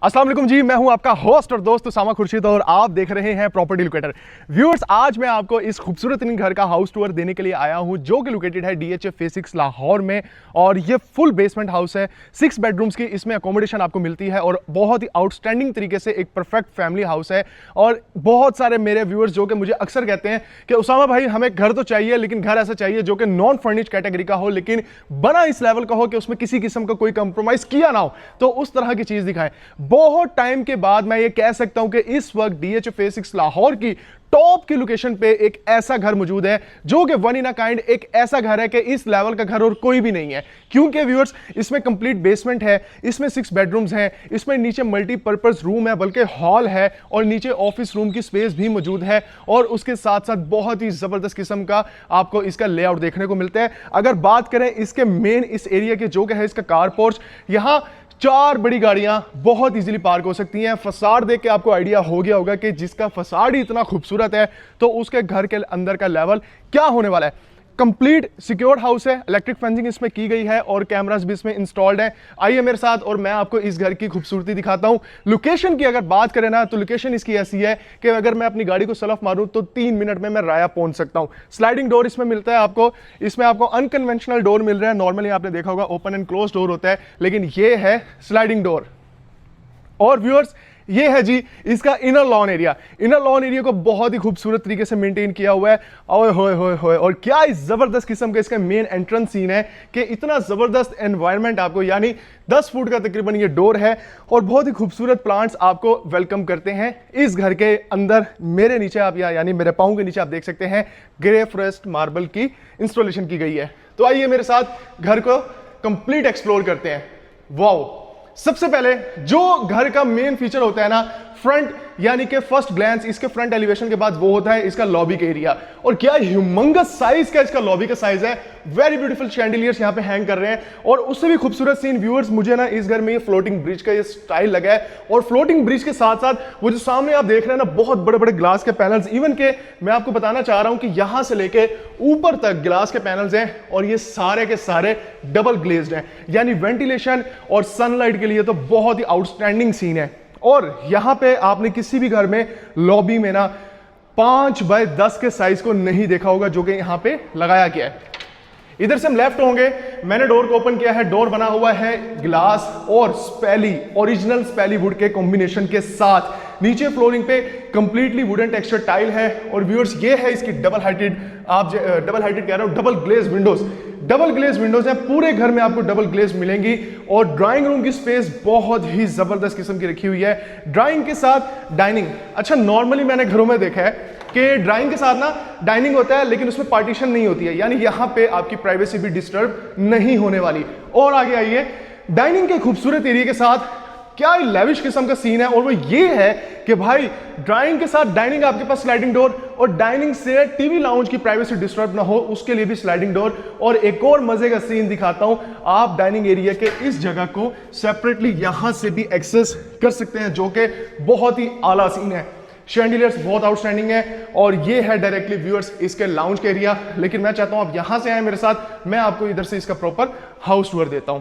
अस्सलाम वालेकुम जी, मैं हूं आपका होस्ट और दोस्त उसामा खुर्शीद और आप देख रहे हैं प्रॉपर्टी लोकेटर। व्यूअर्स, आज मैं आपको इस खूबसूरत घर का हाउस टूर देने के लिए आया हूं जो कि लोकेटेड है DHA फेज 6 लाहौर में। और ये फुल बेसमेंट हाउस है, 6 बेडरूम्स की इसमें अकोमोडेशन आपको मिलती है और बहुत ही आउटस्टैंडिंग तरीके से एक परफेक्ट फैमिली हाउस है। और बहुत सारे मेरे व्यूअर्स जो कि मुझे अक्सर कहते हैं कि उसामा भाई हमें घर तो चाहिए, लेकिन घर ऐसा चाहिए जो कि नॉन फर्निश्ड कैटेगरी का हो, लेकिन बना इस लेवल का हो कि उसमें किसी किस्म का कोई कंप्रोमाइज किया ना हो, तो उस तरह की चीज दिखाएं। बहुत टाइम के बाद मैं ये कह सकता हूं कि इस वक्त DHA फेज 6 लाहौर की टॉप की लोकेशन पे एक ऐसा घर मौजूद है जो कि वन इन अ काइंड एक ऐसा घर है कि इस लेवल का घर और कोई भी नहीं है। क्योंकि व्यूअर्स, इसमें कंप्लीट बेसमेंट है, इसमें 6 बेडरूम्स हैं, इसमें नीचे मल्टीपर्पज रूम है, बल्कि हॉल है, और नीचे ऑफिस रूम की स्पेस भी मौजूद है। और उसके साथ साथ बहुत ही जबरदस्त किस्म का आपको इसका लेआउट देखने को मिलता है। अगर बात करें इसके मेन इस एरिया के जो कि है इसका कार पोर्च, यहां 4 बड़ी गाड़ियां बहुत इजीली पार्क हो सकती हैं। फसाड देख के आपको आइडिया हो गया होगा कि जिसका फसाड ही इतना खूबसूरत है तो उसके घर के अंदर का लेवल क्या होने वाला है। कंप्लीट सिक्योर्ड हाउस है, इलेक्ट्रिक फेंसिंग इसमें की गई है और कैमरास भी इसमें इंस्टॉल्ड है। आइए मेरे साथ और मैं आपको इस घर की खूबसूरती दिखाता हूं। लोकेशन की अगर बात करें ना, तो लोकेशन इसकी ऐसी है कि अगर मैं अपनी गाड़ी को सलफ मारूं तो 3 मिनट में मैं राया पहुंच सकता हूं। स्लाइडिंग डोर इसमें मिलता है आपको, इसमें आपको अनकन्वेंशनल डोर मिल रहा है। नॉर्मली आपने देखा होगा ओपन एंड क्लोज डोर होता है, लेकिन ये है स्लाइडिंग डोर। और व्यूअर्स, ये है जी इसका inner lawn area. Inner lawn area को बहुत ही खूबसूरत तरीके से मेंटेन किया हुआ है। ओए होए होए होए, और क्या इस जबरदस्त किस्म का इसका मेन एंट्रेंस सीन है कि इतना जबरदस्त एनवायरनमेंट आपको, यानी 10 फुट का तकरीबन ये डोर है और बहुत ही खूबसूरत प्लांट्स आपको वेलकम करते हैं इस घर के अंदर। मेरे नीचे आप यानी मेरे पाँव के नीचे आप देख सकते हैं ग्रे फॉरेस्ट मार्बल की इंस्टॉलेशन की गई है। तो आइए मेरे साथ घर को कंप्लीट एक्सप्लोर करते हैं। वाओ, सबसे पहले जो घर का मेन फीचर होता है ना, फ्रंट यानी कि फर्स्ट ग्लैंस, इसके फ्रंट एलिवेशन के बाद वो होता है इसका लॉबी का एरिया। और क्या ह्यूमंगस साइज का इसका लॉबी का साइज है। वेरी ब्यूटीफुल शैंडिलियर्स यहां पे हैंग कर रहे हैं। और उससे भी खूबसूरत सीन व्यूअर्स, मुझे ना इस घर में ये फ्लोटिंग ब्रिज का ये स्टाइल लगा है। और फ्लोटिंग ब्रिज के साथ साथ वो जो सामने आप देख रहे हैं ना, बहुत बड़े बड़े ग्लास के पैनल्स, इवन के मैं आपको बताना चाह रहा हूं कि यहां से लेके ऊपर तक ग्लास के पैनल्स हैं और ये सारे के सारे डबल ग्लेज्ड हैं, यानी वेंटिलेशन और सनलाइट के लिए तो बहुत ही आउटस्टैंडिंग सीन है। और यहां पे आपने किसी भी घर में लॉबी में ना 5 बाय 10 के साइज को नहीं देखा होगा जो कि यहां पे लगाया गया है। इधर से हम लेफ्ट होंगे, मैंने डोर को ओपन किया है। डोर बना हुआ है ग्लास और स्पेली, ओरिजिनल स्पेली वुड के कॉम्बिनेशन के साथ। नीचे फ्लोरिंग पे कंप्लीटली वुडन टेक्सचर टाइल है। और व्यूअर्स, ये है इसकी डबल हाइटेड कह रहा हूं, double glaze windows. Double glaze windows हैं, पूरे घर में आपको डबल ग्लेज मिलेंगी। और ड्राइंग रूम की स्पेस बहुत ही जबरदस्त किस्म की रखी हुई है, ड्राइंग के साथ डाइनिंग। अच्छा, नॉर्मली मैंने घरों में देखा है कि ड्राइंग के साथ ना डाइनिंग होता है, लेकिन उसमें पार्टीशन नहीं होती है, यानी यहां पे आपकी प्राइवेसी भी डिस्टर्ब नहीं होने वाली। और आगे आइए, डाइनिंग के खूबसूरत एरिया के साथ क्या लेविश किस्म का सीन है। और वो ये है कि भाई ड्राइंग के साथ डाइनिंग, आपके पास स्लाइडिंग डोर, और डाइनिंग से टीवी लाउंज की प्राइवेसी डिस्टर्ब ना हो उसके लिए भी स्लाइडिंग डोर। और एक और मजे का सीन दिखाता हूं, आप डाइनिंग एरिया के इस जगह को सेपरेटली यहां से भी एक्सेस कर सकते हैं, जो कि बहुत ही आला सीन है। शैंडिलियर्स बहुत आउटस्टैंडिंग है। और ये है डायरेक्टली व्यूअर्स इसके लाउंज के एरिया। लेकिन मैं चाहता हूं आप यहां से आए मेरे साथ, मैं आपको इधर से इसका प्रॉपर हाउस टूर देता हूं।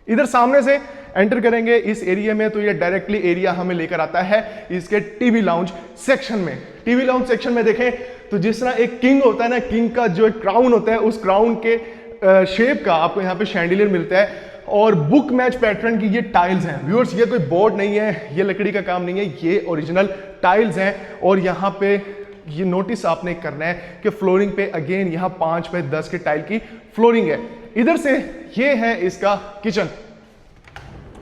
इधर सामने से एंटर करेंगे इस एरिया में तो ये डायरेक्टली एरिया हमें लेकर आता है इसके टीवी लाउंज सेक्शन में। टीवी लाउंज सेक्शन में देखें तो जिस तरह एक किंग होता है ना, किंग का जो एक क्राउन होता है, उस क्राउन के शेप का आपको यहाँ पे शैंडिलियर मिलता है। और बुक मैच पैटर्न की ये टाइल्स हैं व्यूअर्स, ये कोई बोर्ड नहीं है, ये लकड़ी का काम नहीं है, ये ओरिजिनल टाइल्स हैं। और यहाँ पे ये नोटिस आपने करना है कि फ्लोरिंग पे अगेन यहाँ 5 बाय 10 के टाइल की फ्लोरिंग है। इधर से ये है इसका किचन,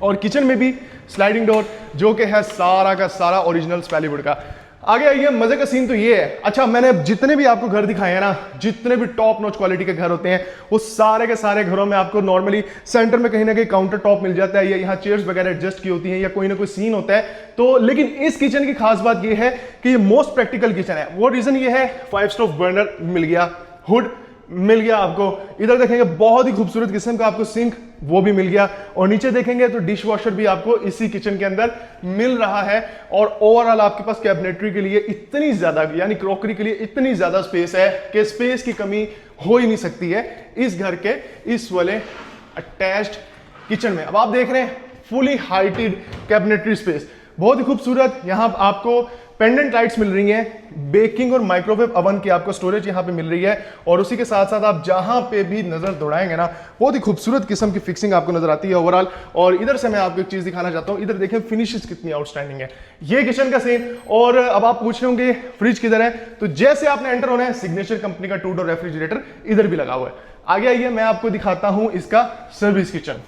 और किचन में भी स्लाइडिंग डोर जो कि है सारा का सारा ओरिजिनल स्पेली वुड का। आगे आइए, मजे का सीन तो ये है। अच्छा, मैंने जितने भी आपको घर दिखाए हैं ना, जितने भी टॉप नॉच क्वालिटी के घर होते हैं, वो सारे के सारे घरों में आपको नॉर्मली सेंटर में कहीं ना कहीं काउंटर टॉप मिल जाता है, या यहाँ चेयर्स वगैरह एडजस्ट की होती हैं, या कोई ना कोई सीन होता है। तो लेकिन इस किचन की खास बात ये है कि ये मोस्ट प्रैक्टिकल किचन है। वो रीजन ये है, 5 स्टोव बर्नर मिल गया, हुड मिल गया आपको। इधर देखेंगे बहुत ही खूबसूरत किस्म का आपको सिंक, वो भी मिल गया। और नीचे देखेंगे तो डिश वॉशर भी आपको इसी किचन के अंदर मिल रहा है। और ओवरऑल आपके पास कैबिनेटरी के लिए इतनी ज्यादा, यानी क्रॉकरी के लिए इतनी ज्यादा स्पेस है कि स्पेस की कमी हो ही नहीं सकती है इस घर के इस वाले अटैच्ड किचन में। अब आप देख रहे हैं फुली हाइटेड कैबिनेटरी स्पेस, बहुत ही खूबसूरत। यहां आपको पेंडेंट लाइट्स मिल रही हैं, बेकिंग और माइक्रोवेव ओवन की आपको स्टोरेज यहां पे मिल रही है, और उसी के साथ साथ आप जहां पे भी नजर दौड़ाएंगे ना, बहुत ही खूबसूरत किस्म की फिक्सिंग आपको नजर आती है ओवरऑल। और इधर से मैं आपको एक चीज दिखाना चाहता हूं, इधर देखें फिनिशेस कितनी आउटस्टैंडिंग है। ये किचन का सीन। और अब आप पूछ रहे होंगे फ्रिज किधर है, तो जैसे आपने एंटर होना है, सिग्नेचर कंपनी का 2 डोर रेफ्रिजरेटर इधर भी लगा हुआ है। आगे आइए, मैं आपको दिखाता हूं इसका सर्विस किचन।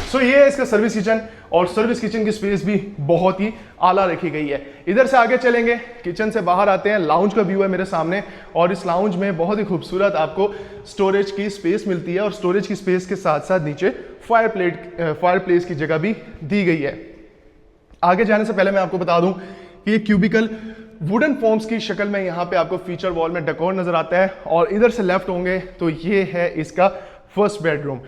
सो ये है इसका सर्विस किचन, और सर्विस किचन की स्पेस भी बहुत ही आला रखी गई है। इधर से आगे चलेंगे, किचन से बाहर आते हैं, लाउंज का व्यू है मेरे सामने, और इस लाउंज में बहुत ही खूबसूरत आपको स्टोरेज की स्पेस मिलती है, और स्टोरेज की स्पेस के साथ साथ नीचे फायर प्लेस की जगह भी दी गई है। आगे जाने से पहले मैं आपको बता दूं कि ये क्यूबिकल वुडन फॉर्म्स की शक्ल में यहाँ पे आपको फीचर वॉल में डेकोर नजर आता है। और इधर से लेफ्ट होंगे तो ये है इसका फर्स्ट बेडरूम।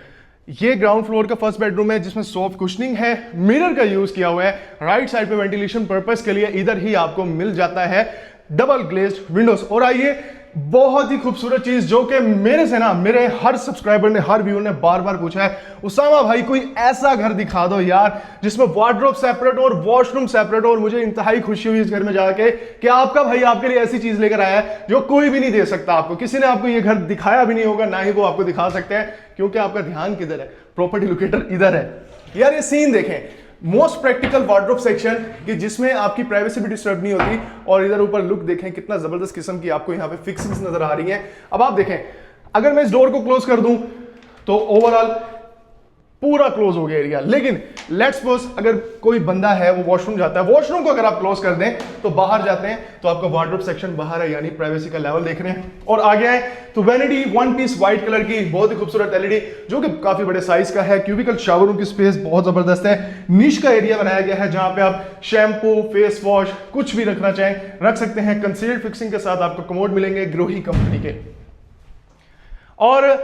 ये ग्राउंड फ्लोर का फर्स्ट बेडरूम है, जिसमें सॉफ्ट कुशनिंग है, मिरर का यूज किया हुआ है। राइट साइड पे वेंटिलेशन पर्पस के लिए इधर ही आपको मिल जाता है डबल ग्लेज्ड विंडोज। और आइए, बहुत ही खूबसूरत चीज जो कि मेरे हर सब्सक्राइबर ने, हर व्यूअर ने बार बार पूछा है, उसामा भाई कोई ऐसा घर दिखा दो यार जिसमें वार्डरोब सेपरेट हो और वॉशरूम सेपरेट हो। और मुझे इंतहाई खुशी हुई इस घर में जाके कि आपका भाई आपके लिए ऐसी चीज लेकर आया है जो कोई भी नहीं दे सकता आपको। किसी ने आपको ये घर दिखाया भी नहीं होगा, ना ही वो आपको दिखा सकते हैं, क्योंकि आपका ध्यान किधर है, प्रॉपर्टी लोकेटर इधर है। यार ये सीन देखें, मोस्ट प्रैक्टिकल वार्डरोब सेक्शन कि जिसमें आपकी प्राइवेसी भी डिस्टर्ब नहीं होती। और इधर ऊपर लुक देखें, कितना जबरदस्त किस्म की आपको यहाँ पे फिक्सिंग्स नजर आ रही हैं। अब आप देखें, अगर मैं इस डोर को क्लोज कर दूं तो ओवरऑल पूरा क्लोज हो गया एरिया। लेकिन लेट्स सपोज अगर कोई बंदा है वो वॉशरूम जाता है, वॉशरूम को अगर आप क्लोज कर दें तो बाहर जाते हैं तो आपका वार्डरोब सेक्शन बाहर है, यानी प्राइवेसी का लेवल देख रहे हैं। और आगे आए तो वैनिटी 1 पीस व्हाइट कलर की बहुत ही खूबसूरत एलईडी, जो कि काफी बड़े साइज का है। क्यूबिकल शावर रूम की स्पेस बहुत जबरदस्त है। निश का एरिया बनाया गया है जहां पे आप शैम्पू, फेस वॉश कुछ भी रखना चाहें रख सकते हैं। कंसील्ड फिक्सिंग के साथ आपको कमोड मिलेंगे ग्रोही कंपनी के। और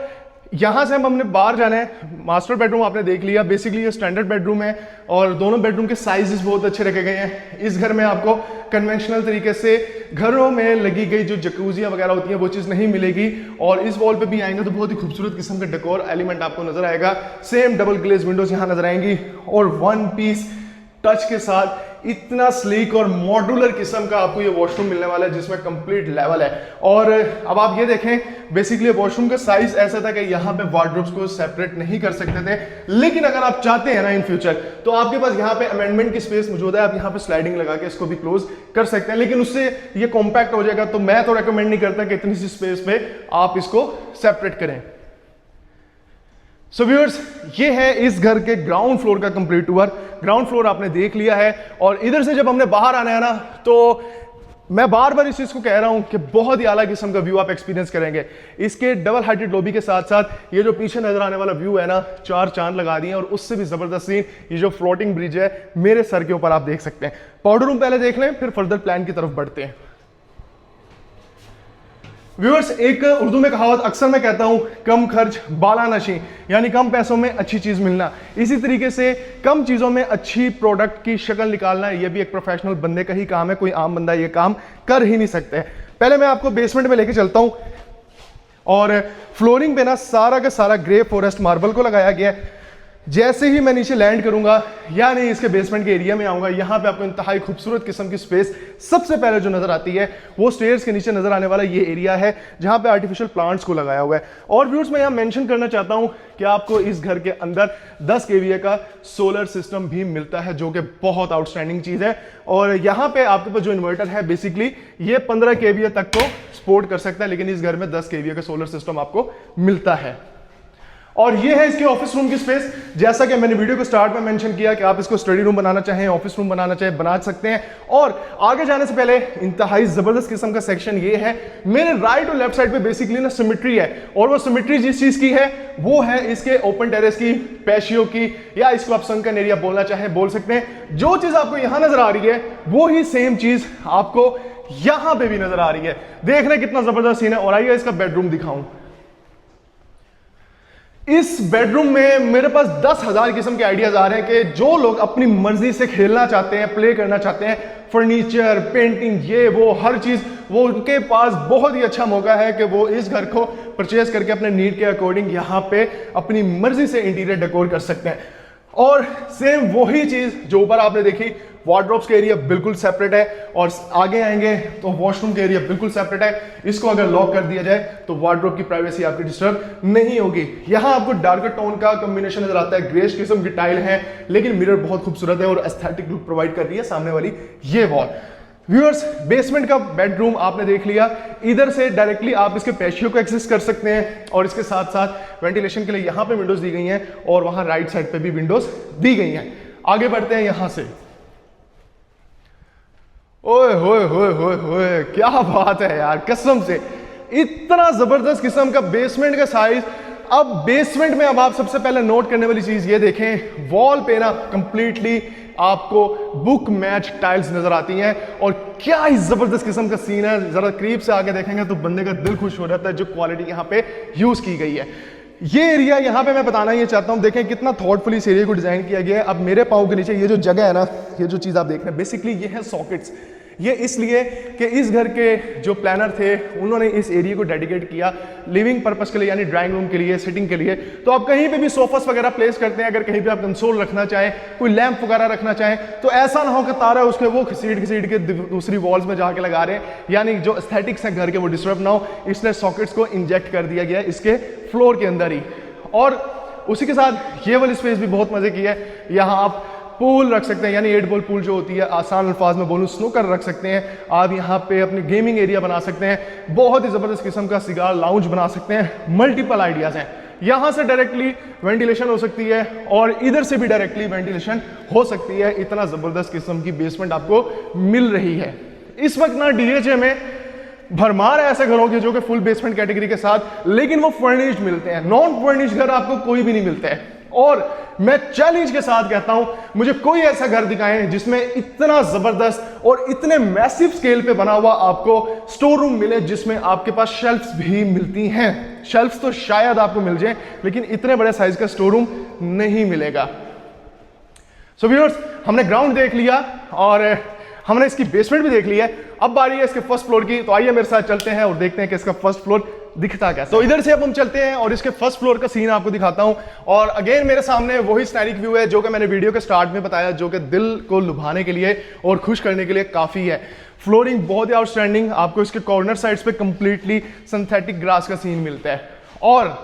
यहां से हमने बाहर जाना है। मास्टर बेडरूम आपने देख लिया, बेसिकली ये स्टैंडर्ड बेडरूम है, और दोनों बेडरूम के साइजेस बहुत अच्छे रखे गए हैं। इस घर में आपको कन्वेंशनल तरीके से घरों में लगी गई जो जकूजियां वगैरह होती हैं वो चीज नहीं मिलेगी। और इस वॉल पे भी आएंगे तो बहुत ही खूबसूरत किस्म का डेकोर एलिमेंट आपको नजर आएगा। सेम डबल ग्लेज विंडोज यहां नजर आएंगी, और 1 पीस टच के साथ इतना स्लीक और मॉड्यूलर किस्म का आपको ये वॉशरूम मिलने वाला है, जिसमें कंप्लीट लेवल है। और अब आप ये देखें, बेसिकली वॉशरूम का साइज ऐसा था कि यहाँ पे वार्डरोब्स को सेपरेट नहीं कर सकते थे। लेकिन अगर आप चाहते हैं ना इन फ्यूचर, तो आपके पास यहाँ पे अमेंडमेंट की स्पेस मौजूद है, आप यहाँ पे स्लाइडिंग लगा के इसको भी क्लोज कर सकते हैं। लेकिन उससे ये कॉम्पैक्ट हो जाएगा, तो मैं तो रेकमेंड नहीं करता कि इतनी सी स्पेस पे आप इसको सेपरेट करें। सो व्यूअर्स, ये है इस घर के ग्राउंड फ्लोर का कंप्लीट टूर। ग्राउंड फ्लोर आपने देख लिया है, और इधर से जब हमने बाहर आना है ना, तो मैं बार बार इस चीज को कह रहा हूं कि बहुत ही आला किस्म का व्यू आप एक्सपीरियंस करेंगे। इसके डबल हाइटेड लॉबी के साथ साथ ये जो पीछे नजर आने वाला व्यू है ना, 4 चांद लगा दिए। और उससे भी जबरदस्त सीन ये जो फ्लोटिंग ब्रिज है मेरे सर के ऊपर आप देख सकते हैं। पाउडर रूम पहले देख लें, फिर फर्दर प्लान की तरफ बढ़ते हैं। व्यूअर्स, एक उर्दू में कहावत अक्सर मैं कहता हूं, कम खर्च बाला नशी, यानी कम पैसों में अच्छी चीज मिलना। इसी तरीके से कम चीजों में अच्छी प्रोडक्ट की शक्ल निकालना, यह भी एक प्रोफेशनल बंदे का ही काम है, कोई आम बंदा यह काम कर ही नहीं सकते। पहले मैं आपको बेसमेंट में लेके चलता हूं, और फ्लोरिंग पे ना सारा का सारा ग्रे फॉरेस्ट मार्बल को लगाया गया है। जैसे ही मैं नीचे लैंड करूंगा, यानी इसके बेसमेंट के एरिया में आऊंगा, यहां पे आपको इंतहाई खूबसूरत किस्म की स्पेस सबसे पहले जो नजर आती है वो स्टेयर्स के नीचे नजर आने वाला ये एरिया है, जहां पे आर्टिफिशियल प्लांट्स को लगाया हुआ है। और व्यूअर्स, मैं यहां मेंशन करना चाहता हूं कि आपको इस घर के अंदर 10 kVA का सोलर सिस्टम भी मिलता है, जो कि बहुत आउटस्टैंडिंग चीज है। और यहां पे आपके पास जो इन्वर्टर है, बेसिकली ये 15 kVA तक को सपोर्ट कर सकता है, लेकिन इस घर में 10 kVA का सोलर सिस्टम आपको मिलता है। और ये है इसके ऑफिस रूम की स्पेस। जैसा कि मैंने वीडियो को स्टार्ट में मेंशन किया कि आप इसको स्टडी रूम बनाना चाहें, ऑफिस रूम बनाना चाहें, बना सकते हैं। और आगे जाने से पहले इंतहाई जबरदस्त किस्म का सेक्शन ये है, मेरे राइट और लेफ्ट साइड पे बेसिकली ना सिमेट्री है। और वो सिमेट्री जिस चीज की है वो है इसके ओपन टेरेस की, पैशियो की, या इसको आप सनकन एरिया बोलना चाहें बोल सकते हैं। जो चीज आपको यहां नजर आ रही है वो ही सेम चीज आपको यहां पे भी नजर आ रही है। देख रहे कितना जबरदस्त सीन है। और आइए इसका बेडरूम दिखाऊं। इस बेडरूम में मेरे पास 10,000 किस्म के आइडियाज आ रहे हैं कि जो लोग अपनी मर्जी से खेलना चाहते हैं, प्ले करना चाहते हैं, फर्नीचर, पेंटिंग, ये वो हर चीज, वो उनके पास बहुत ही अच्छा मौका है कि वो इस घर को परचेज करके अपने नीड के अकॉर्डिंग यहाँ पे अपनी मर्जी से इंटीरियर डेकोर कर सकते हैं। और सेम वही चीज जो ऊपर आपने देखी, वार्डरोब्स का एरिया बिल्कुल सेपरेट है, और आगे आएंगे तो वॉशरूम का एरिया बिल्कुल सेपरेट है। इसको अगर लॉक कर दिया जाए तो वार्डरोब की प्राइवेसी आपकी डिस्टर्ब नहीं होगी। यहाँ आपको डार्कर टोन का कॉम्बिनेशन नजर आता है, ग्रेश किस्म की टाइल है, लेकिन मिरर बहुत खूबसूरत है और एस्थेटिक लुक प्रोवाइड कर रही है सामने वाली ये वॉल। व्यूअर्स, बेसमेंट का बेडरूम आपने देख लिया, इधर से डायरेक्टली आप इसके पैशियो को एक्सेस कर सकते हैं, और इसके साथ साथ वेंटिलेशन के लिए यहाँ पे विंडोज दी गई हैं, और वहां राइट साइड पे भी विंडोज दी गई हैं। आगे बढ़ते हैं यहां से। ओए होए होए होए होए, क्या बात है यार, कसम से इतना जबरदस्त किस्म का बेसमेंट का साइज। अब बेसमेंट में अब आप सबसे पहले नोट करने वाली चीज ये देखें, वॉल पे ना कंप्लीटली आपको बुक मैच टाइल्स नजर आती हैं, और क्या ही जबरदस्त किस्म का सीन है। जरा करीब से आगे देखेंगे तो बंदे का दिल खुश हो जाता है जो क्वालिटी यहाँ पे यूज की गई है। ये एरिया यहाँ पे मैं बताना ये चाहता हूँ, देखें कितना थॉटफुली इस एरिया को डिजाइन किया गया है। अब मेरे पाँव के नीचे ये जो जगह है ना, ये जो चीज आप देख रहे हैं, बेसिकली ये है सॉकेट्स। ये इसलिए कि इस घर के जो प्लानर थे उन्होंने इस एरिया को डेडिकेट किया लिविंग पर्पस के लिए, यानी ड्राइंग रूम के लिए, सिटिंग के लिए। तो आप कहीं पे भी सोफास वगैरह प्लेस करते हैं, अगर कहीं पे आप कंसोल रखना चाहें, कोई लैंप वगैरह रखना चाहें, तो ऐसा ना हो कि तारा उसके वो घसीट के दूसरी वॉल्स में जाके लगा रहे हैं, यानी जो एस्थेटिक्स है घर के वो डिस्टर्ब ना हो, इसलिए सॉकेट्स को इंजेक्ट कर दिया गया इसके फ्लोर के अंदर ही। और उसी के साथ ये वाली स्पेस भी बहुत मजे की है, यहाँ आप पूल रख सकते हैं, यानी 8 बॉल पूल जो होती है, आसान अल्फाज में बोलूं स्नूकर रख सकते हैं आप। यहाँ पे अपनी गेमिंग एरिया बना सकते हैं, बहुत ही जबरदस्त किस्म का सिगार लाउंज बना सकते हैं। मल्टीपल आइडियाज हैं। यहाँ से डायरेक्टली वेंटिलेशन हो सकती है, और इधर से भी डायरेक्टली वेंटिलेशन हो सकती है। इतना जबरदस्त किस्म की बेसमेंट आपको मिल रही है। इस वक्त ना डीएचए में भरमार है ऐसे घरों के जो कि फुल बेसमेंट कैटेगरी के साथ, लेकिन वो फर्निश्ड मिलते हैं। नॉन फर्निश्ड घर आपको कोई भी नहीं मिलता है। और मैं चैलेंज के साथ कहता हूं, मुझे कोई ऐसा घर दिखाएं जिसमें इतना जबरदस्त और इतने मैसिव स्केल पे बना हुआ आपको स्टोर रूम मिले, जिसमें आपके पास शेल्फ्स भी मिलती हैं। शेल्फ्स तो शायद आपको मिल जाए, लेकिन इतने बड़े साइज का स्टोर रूम नहीं मिलेगा। सो व्यूअर्स, हमने ग्राउंड देख लिया और हमने इसकी बेसमेंट भी देख ली है। अब बारी है इसके फर्स्ट फ्लोर की, तो आइए मेरे साथ चलते हैं और देखते हैं कि इसका फर्स्ट फ्लोर दिखता कैसा। तो इधर से अब हम चलते हैं और इसके फर्स्ट फ्लोर का सीन आपको दिखाता हूं। और अगेन मेरे सामने वही स्टैटिक व्यू है जो कि मैंने वीडियो के स्टार्ट में बताया, जो कि दिल को लुभाने के लिए और खुश करने के लिए काफी है। फ्लोरिंग बहुत ही आउटस्टैंडिंग, आपको इसके कॉर्नर साइड्स पे कंप्लीटली सिंथेटिक ग्रास का सीन मिलता है। और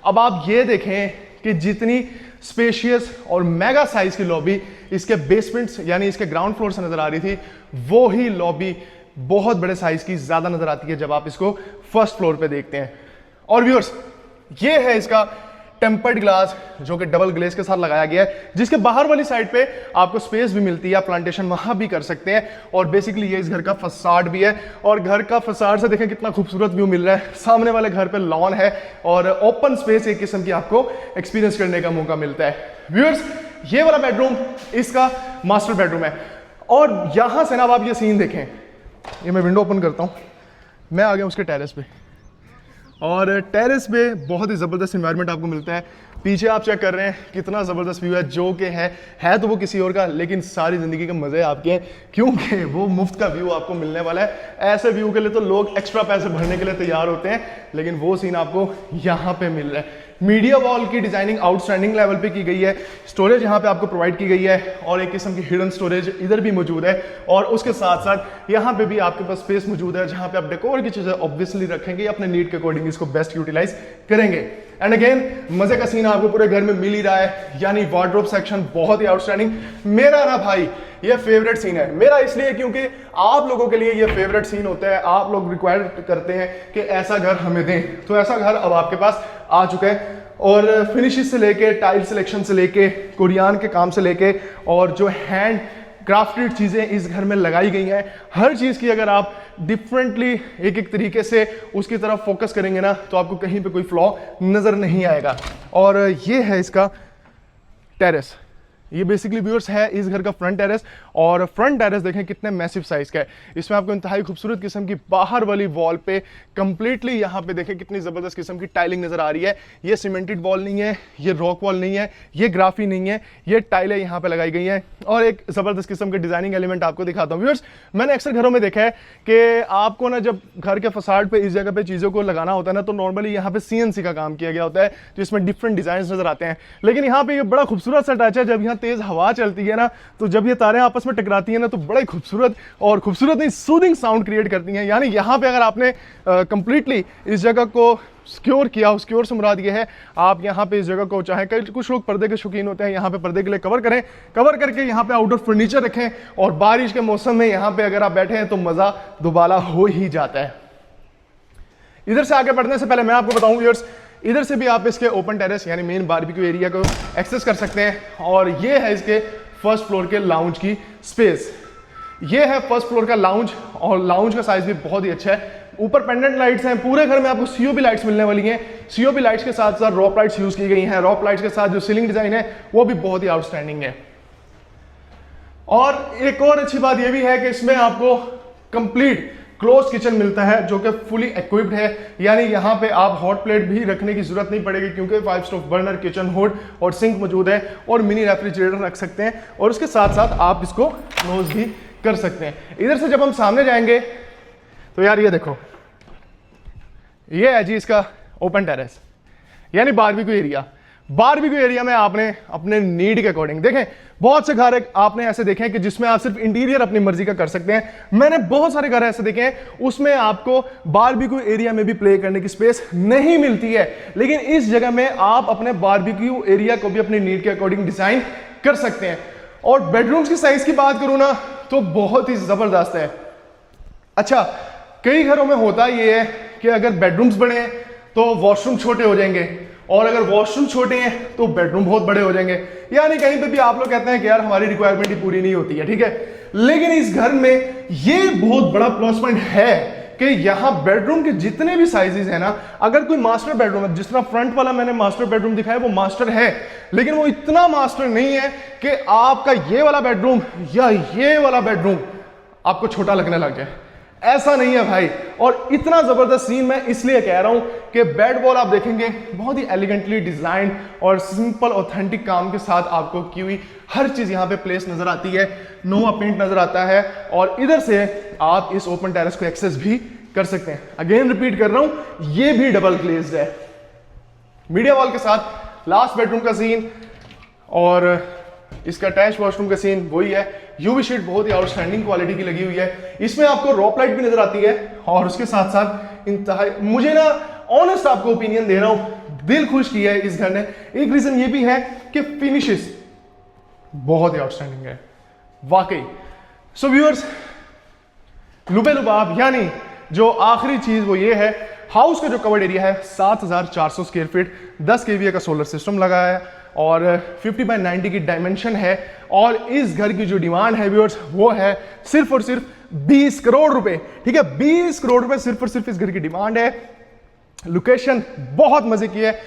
अब आप ये देखें कि जितनी स्पेशियस और मेगा साइज की लॉबी इसके बेसमेंट्स यानी इसके ग्राउंड फ्लोर से नजर आ रही थी, वो ही लॉबी बहुत बड़े साइज की ज्यादा नजर आती है जब आप इसको फर्स्ट फ्लोर पे देखते हैं। और व्यूअर्स, ये है इसका टेम्पर्ड ग्लास जो कि डबल ग्लेज के साथ लगाया गया है, जिसके बाहर वाली साइड पे आपको स्पेस भी मिलती है, प्लांटेशन वहां भी कर सकते हैं। और बेसिकली ये इस घर का फसाड भी है, और घर का फसाड से देखें कितना खूबसूरत व्यू मिल रहा है। सामने वाले घर पे लॉन है और ओपन स्पेस एक किस्म की आपको एक्सपीरियंस करने का मौका मिलता है। व्यूअर्स, ये वाला बेडरूम इसका मास्टर बेडरूम है। और यहां से ना आप ये सीन देखें, ये मैं विंडो ओपन करता हूं, मैं आ गया उसके टेरेस पे, और टेरेस पे बहुत ही ज़बरदस्त एनवायरनमेंट आपको मिलता है। पीछे आप चेक कर रहे हैं कितना ज़बरदस्त व्यू है, जो कि है तो वो किसी और का, लेकिन सारी ज़िंदगी के मज़े आपके हैं, क्योंकि वो मुफ्त का व्यू आपको मिलने वाला है। ऐसे व्यू के लिए तो लोग एक्स्ट्रा पैसे भरने के लिए तैयार होते हैं, लेकिन वो सीन आपको यहाँ पे मिल रहा है। मीडिया वॉल की डिजाइनिंग आउटस्टैंडिंग लेवल पे की गई है। स्टोरेज यहाँ पे आपको प्रोवाइड की गई है, और एक किस्म की हिडन स्टोरेज इधर भी मौजूद है। और उसके साथ साथ यहाँ पे भी आपके पास स्पेस मौजूद है, जहाँ पे आप डेकोर की चीज़ें ऑब्वियसली रखेंगे, अपने नीड के अकॉर्डिंग इसको बेस्ट यूटिलाइज करेंगे। एंड अगेन मजे का सीन आपको पूरे घर में मिल ही रहा है, यानी वार्डरोब सेक्शन बहुत ही आउटस्टैंडिंग। मेरा ना भाई ये फेवरेट सीन है मेरा, इसलिए क्योंकि आप लोगों के लिए ये फेवरेट सीन होता है। आप लोग रिक्वायर करते हैं कि ऐसा घर हमें दें, तो ऐसा घर अब आपके पास आ चुका है। और फिनिशेस से लेके, टाइल सिलेक्शन से लेके, कुरियान के काम से लेके, और जो हैंड क्राफ्टेड चीज़ें इस घर में लगाई गई हैं, हर चीज़ की अगर आप डिफरेंटली एक एक तरीके से उसकी तरफ फोकस करेंगे ना, तो आपको कहीं पे कोई फ्लॉ नज़र नहीं आएगा। और ये है इसका टेरेस, ये बेसिकली व्यूअर्स है इस घर का फ्रंट टेरेस, और फ्रंट टेरेस देखें कितने मैसिव साइज का है। इसमें आपको इंतहाई खूबसूरत किस्म की बाहर वाली वॉल पे कंप्लीटली यहाँ पे देखें कितनी ज़बरदस्त किस्म की टाइलिंग नज़र आ रही है। ये सीमेंटेड वॉल नहीं है, ये रॉक वॉल नहीं है, ये ग्राफी नहीं है, ये टाइलें यहाँ पे लगाई गई हैं और एक ज़बरदस्त किस्म के डिज़ाइनिंग एलिमेंट आपको दिखाता हूँ। व्यूअर्स मैंने अक्सर घरों में देखा है कि आपको ना जब घर के फसाड पे इस जगह पे चीज़ों को लगाना होता है ना, तो नॉर्मली यहाँ पे CNC का काम किया गया होता है जिसमें डिफरेंट डिज़ाइन नज़र आते हैं। लेकिन यहाँ पे ये बड़ा खूबसूरत सा टच है, जब यहाँ तेज़ हवा चलती है ना, तो जब ये तारें आपस में टकराती हैं ना, तो बड़ा ही खूबसूरत और खूबसूरत नहीं सूदिंग साउंड क्रिएट करती हैं। यानी यहाँ पे अगर आपने कंप्लीटली इस जगह को सिक्योर किया, सिक्योर से मुराद ये है आप यहाँ पे इस जगह को, चाहे कई कुछ लोग पर्दे के शौकीन होते हैं, यहाँ पे पर्दे के लिए कवर करें, कवर करके यहाँ पे आउटडोर फर्नीचर रखें, और बारिश के मौसम में यहाँ पे अगर आप बैठे हैं तो मज़ा दुबाला हो ही जाता है। इधर से आगे बढ़ने से पहले मैं आपको बताऊं व्यूअर्स, इधर से भी आप इसके ओपन टेरेस यानी मेन बारबेक्यू एरिया को एक्सेस कर सकते हैं, और ये है इसके फर्स्ट फ्लोर के लाउंज की स्पेस। ये है फर्स्ट फ्लोर का लाउंज, और लाउंज का साइज भी बहुत ही अच्छा है। ऊपर पेंडेंट लाइट्स हैं, पूरे घर में आपको COB लाइट्स मिलने वाली हैं। COB लाइट्स के साथ साथ रॉप लाइट्स यूज की गई हैं। रॉप लाइट्स के साथ जो सीलिंग डिजाइन है वो भी बहुत ही आउटस्टैंडिंग है। और एक और अच्छी बात यह भी है कि इसमें आपको कंप्लीट क्लोज किचन मिलता है जो कि फुली इक्विप्ड है, यानी यहाँ पे आप हॉट प्लेट भी रखने की जरूरत नहीं पड़ेगी क्योंकि 5 स्टोव बर्नर, किचन हुड और सिंक मौजूद है, और मिनी रेफ्रिजरेटर रख सकते हैं, और उसके साथ साथ आप इसको क्लोज भी कर सकते हैं। इधर से जब हम सामने जाएंगे तो यार ये देखो, ये है जी इसका ओपन टेरेस यानी बारबेक्यू एरिया। बारबेक्यू एरिया में आपने अपने नीड के अकॉर्डिंग देखें, बहुत से घर आपने ऐसे देखे हैं कि जिसमें आप सिर्फ इंटीरियर अपनी मर्जी का कर सकते हैं। मैंने बहुत सारे घर ऐसे देखे हैं उसमें आपको बारबेक्यू एरिया में भी प्ले करने की स्पेस नहीं मिलती है, लेकिन इस जगह में आप अपने बारबेक्यू एरिया को भी अपनी नीड के अकॉर्डिंग डिजाइन कर सकते हैं। और बेडरूम्स की साइज की बात करूं ना तो बहुत ही जबरदस्त है। अच्छा, कई घरों में होता ये है कि अगर बेडरूम्स बड़े हैं तो वॉशरूम छोटे हो जाएंगे, और अगर वॉशरूम छोटे हैं तो बेडरूम बहुत बड़े हो जाएंगे। यानी कहीं पे भी आप लोग कहते हैं कि यार हमारी रिक्वायरमेंट ही पूरी नहीं होती है, ठीक है। लेकिन इस घर में ये बहुत बड़ा प्लस पॉइंट है कि यहाँ बेडरूम के जितने भी साइजेस हैं ना, अगर कोई मास्टर बेडरूम है, जिस तरह फ्रंट वाला मैंने मास्टर बेडरूम दिखाया वो मास्टर है, लेकिन वो इतना मास्टर नहीं है कि आपका ये वाला बेडरूम या ये वाला बेडरूम आपको छोटा लगने लग जाए। ऐसा नहीं है भाई। और इतना जबरदस्त सीन मैं इसलिए कह रहा हूं कि बेड वॉल आप देखेंगे बहुत ही एलिगेंटली डिजाइन और सिंपल ऑथेंटिक काम के साथ आपको की हुई हर चीज यहां पे प्लेस नजर आती है। नोवा पेंट नजर आता है, और इधर से आप इस ओपन टेरेस को एक्सेस भी कर सकते हैं। अगेन रिपीट कर रहा हूं, ये भी डबल ग्लेज्ड है। मीडिया वॉल के साथ लास्ट बेडरूम का सीन और इसका अटैच वॉशरूम का सीन वही है। यूवी शीट बहुत ही आउटस्टैंडिंग क्वालिटी की लगी हुई है। इसमें आपको रॉप लाइट भी नजर आती है, और उसके साथ साथ इंतहा मुझे ना ऑनेस्ट आपको ओपिनियन दे रहा हूं, दिल खुश किया है इस घर ने। एक रीजन ये भी है कि फिनिशेस बहुत ही आउटस्टैंडिंग है वाकई। सो व्यूअर्स, लुबे लुबाब यानी जो आखिरी चीज वो ये है, हाउस का जो कवर्ड एरिया है 7400 स्क्वायर फीट, 10 kVA का सोलर सिस्टम लगा है, और 50 बाय 90 की डायमेंशन है। और इस घर की जो डिमांड है व्यूअर्स वो है सिर्फ और सिर्फ 20 करोड़ रुपए, ठीक है। 20 करोड़ रुपए सिर्फ और सिर्फ इस घर की डिमांड है। लोकेशन बहुत मजे की है,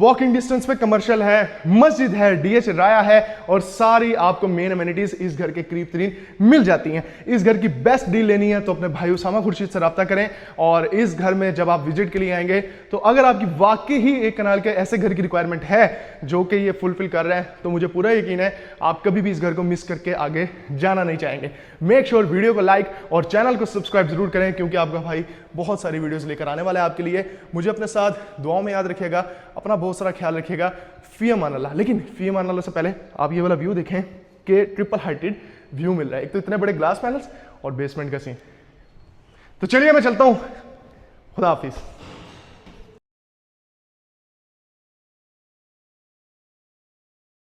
वॉकिंग डिस्टेंस पे कमर्शियल है, मस्जिद है, DH राया है, और सारी आपको मेन अमेनिटीज इस घर के करीब तरीन मिल जाती हैं। इस घर की बेस्ट डील लेनी है तो अपने भाई उसामा खुर्शीद से रब्ता करें। और इस घर में जब आप विजिट के लिए आएंगे तो अगर आपकी वाकई ही एक कनाल के ऐसे घर की रिक्वायरमेंट है जो कि ये फुलफिल कर रहे हैं, तो मुझे पूरा यकीन है आप कभी भी इस घर को मिस करके आगे जाना नहीं चाहेंगे। मेक श्योर वीडियो को लाइक और चैनल को सब्सक्राइब जरूर करें, क्योंकि आपका भाई बहुत सारी वीडियोस लेकर आने वाला है आपके लिए। मुझे अपने साथ दुआओं में याद रखिएगा, अपना बहुत सारा ख्याल रखिएगा। फी अमान अल्लाह। लेकिन फी अमान अल्लाह से पहले आप ये वाला व्यू देखें कि ट्रिपल हाइटेड व्यू मिल रहा है। एक तो इतने बड़े ग्लास पैनल्स और बेसमेंट का सीन। तो चलिए मैं चलता हूं, खुदा हाफिज।